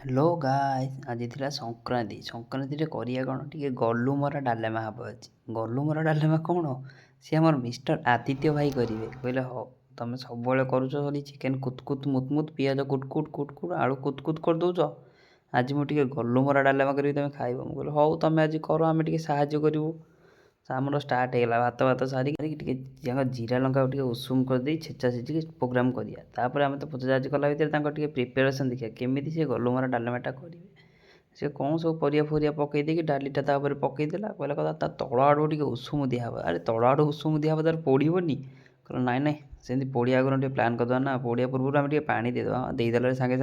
Hello guys, ଆଜି ଥିଲା ସଂକ୍ରାନ୍ତି। ସଂକ୍ରାନ୍ତିରେ କରିବା କ'ଣ, ଟିକେ ଗଲୁମରା ଡାଲେମା ହେବ ଆଜି। ଗଲୁମରା ଡାଲେମା କ'ଣ, ସିଏ ଆମର ମିଷ୍ଟର ଆଦିତ୍ୟ ଭାଇ କରିବେ। କହିଲେ ହଉ, ତମେ ସବୁବେଳେ କରୁଛ ବୋଲି ଚିକେନ୍ କୁତ୍ ମୁତ୍ ପିଆଜ କୁଟ୍ ଆଳୁ କୁତ୍ କରିଦେଉଛ। ଆଜି ମୁଁ ଟିକେ ଗଲୁମରା ଡାଲେମା କରିବି, ତମେ ଖାଇବ। ମୁଁ କହିଲି ହଉ, ତମେ ଆଜି କର, ଆମେ ଟିକେ ସାହାଯ୍ୟ କରିବୁ। ଆମର ଷ୍ଟାର୍ଟ ହେଇଗଲା। ଭାତ ସାରିକି ଟିକେ ଜିରା ଲଙ୍କା ଟିକେ ଉଷୁମ କରିଦେଇ ଛେଚା ଛେଚିକି ପ୍ରୋଗ୍ରାମ୍ କରିବା। ତାପରେ ଆମେ ତ ପଚରାଜି କଲା ଭିତରେ ତାଙ୍କର ଟିକେ ପ୍ରିପାରେସନ୍ ଦେଖିବା କେମିତି ସେ ଗଲୁମରା ଡାଲେମାଟା କରିବେ। ସେ କ'ଣ ସବୁ ପରିବା ପକାଇ ଦେଇକି ଡାଲିଟା ତା ଉପରେ ପକାଇଦେଲା। କହିଲା କଥା ତା ତଳ ଆଡ଼ୁ ଟିକେ ଉଷୁମ ଦିଆହେବ। ଆରେ ତଳ ଆଡ଼ୁ ଉଷୁମ ଦିଆହେବ, ତାର ପୋଡ଼ିବନି? କହିଲା ନାଇଁ, ସେମିତି ପୋଡ଼ିବା ଆଗରୁ ଟିକେ ପ୍ଲାନ୍ କରିଦେବା ନା। ପୋଡ଼ିବା ପୂର୍ବରୁ ଆମେ ଟିକେ ପାଣି ଦେଇଦେବା। ଦେଇଦେଲା ସାଙ୍ଗେ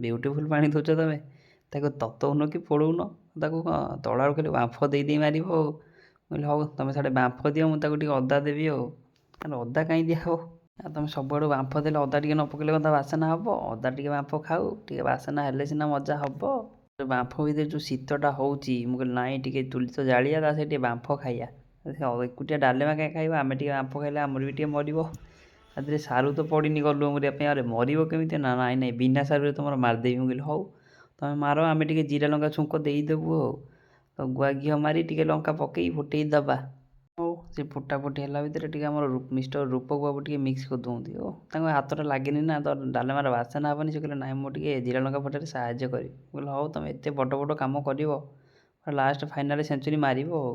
ବିୟୁଟିଫୁଲ୍ ପାଣି ଦେଉଛ ତମେ। ତାକୁ ତତଉନ କି ପୋଡ଼ଉନ, ତାକୁ କ'ଣ ତଳ ଆଡ଼ୁ ଖାଲି ବାମ୍ଫ ଦେଇ ମାରିବ ଆଉ। କହିଲି ହଉ, ତମେ ସାଡ଼େ ବାମ୍ଫ ଦିଅ, ମୁଁ ତାକୁ ଟିକେ ଅଦା ଦେବି ଆଉ। ତାହେଲେ ଅଦା କାହିଁ ଦିଆହେବ? ତମେ ସବୁଆଡ଼ୁ ବାମ୍ଫ ଦେଲେ ଅଦା ଟିକେ ନ ପକେଇଲେ କ'ଣ ତା ବାସନା ହେବ? ଅଦା ଟିକେ ବାମ୍ଫ ଖାଉ, ଟିକେ ବାସନା ହେଲେ ସିନା ମଜା ହେବ। ବାମ୍ଫ ଭିତରେ ଯେଉଁ ଶୀତଟା ହେଉଛି, ମୁଁ କହିଲି ନାଇଁ, ଟିକେ ଚୁଲି ତ ଜାଳିବା, ତା ସହିତ ଟିକେ ବାମ୍ଫ ଖାଇବା। ଏକୁଟିଆ ଡାଲେମା କାହିଁ ଖାଇବା? ଆମେ ଟିକେ ବାମ୍ଫ ଖାଇଲେ ଆମର ବି ଟିକେ ମରିବ। ତା ଦେହରେ ସାରୁ ତ ପଡ଼ିନି ଗଲୁମରିବା ପାଇଁ। ଆରେ ମରିବ କେମିତି? ନାଇଁ, ବିନା ସାରୁରେ ତମର ମାରିଦେବି। ମୁଁ କହିଲି ହଉ, ତମେ ମାର, ଆମେ ଟିକେ ଜିରା ଲଙ୍କା ଛୁଙ୍କ ଦେଇଦେବୁ ଆଉ। ତ ଗୁଆ ଘିଅ ମାରି ଟିକେ ଲଙ୍କା ପକେଇ ଫୁଟେଇ ଦେବା। ହଉ, ସେ ଫୁଟାଫୁଟି ହେଲା ଭିତରେ ଟିକେ ଆମର ମିଷ୍ଟର ରୂପକ ବାବୁ ଟିକେ ମିକ୍ସ କରିଦେଉଛନ୍ତି। ଓ, ତାଙ୍କ ହାତଟା ଲାଗେନି ନା, ତ ଡାଲେମାର ବାସନା ହେବନି। ସେ କହିଲେ ନାଇଁ, ମୁଁ ଟିକେ ଜିରା ଲଙ୍କା ଫଟାରେ ସାହାଯ୍ୟ କରିବି। ମୁଁ କହିଲି ହଉ, ତମେ ଏତେ ବଡ଼ କାମ କରିବ, ଲାଷ୍ଟ ଫାଇନାଲ୍ ସେଞ୍ଚୁରୀ ମାରିବ ଆଉ।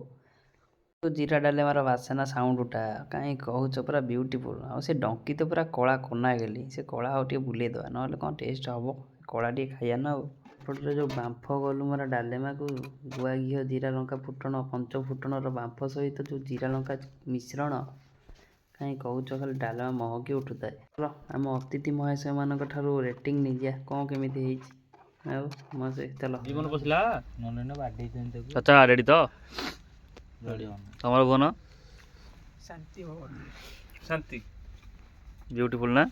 ତ ଜିରା ଡାଲେମାର ବାସନା ସାଉଣ୍ଡଟା କାହିଁ କହୁଛ, ପୁରା ବିୟୁଟିଫୁଲ୍। ଆଉ ସେ ଡଙ୍କି ତ ପୁରା କଳା କନା ଗେଲି। ସେ କଳା ଆଉ ଟିକେ ବୁଲେଇଦେବା, ନହେଲେ କ'ଣ ଟେଷ୍ଟ ହେବ? କଳା ଟିକେ ଖାଇବା ନା ଆଉ। ଏପଟରେ ଯେଉଁ ବାମ୍ଫ ଗଲୁମରା ଡାଲେମାକୁ ଗୁଆ ଘିଅ ଜିରା ଲଙ୍କା ଫୁଟଣ ପଞ୍ଚ ଫୁଟଣର ବାମ୍ଫ ସହିତ ଯେଉଁ ଜିରା ଲଙ୍କା ମିଶ୍ରଣ, କାହିଁ କହୁଛ, ଖାଲି ଡାଲେମା ମହକି ଉଠୁଥାଏ। ଚାଲ ଆମ ଅତିଥି ମହାଶୟମାନଙ୍କ ଠାରୁ ରେଟିଂ ନେଇଯିବା, କ'ଣ କେମିତି ହେଇଛି। ଆଉ ମହାଶୟ ଚାଲ। ଜୀବନ ପଶିଲା ଚାଚା ରେଡ଼ି ତ? ତମର ଭୁବନ ଶାନ୍ତି ବିୟୁଟିଫୁଲ୍ ନା?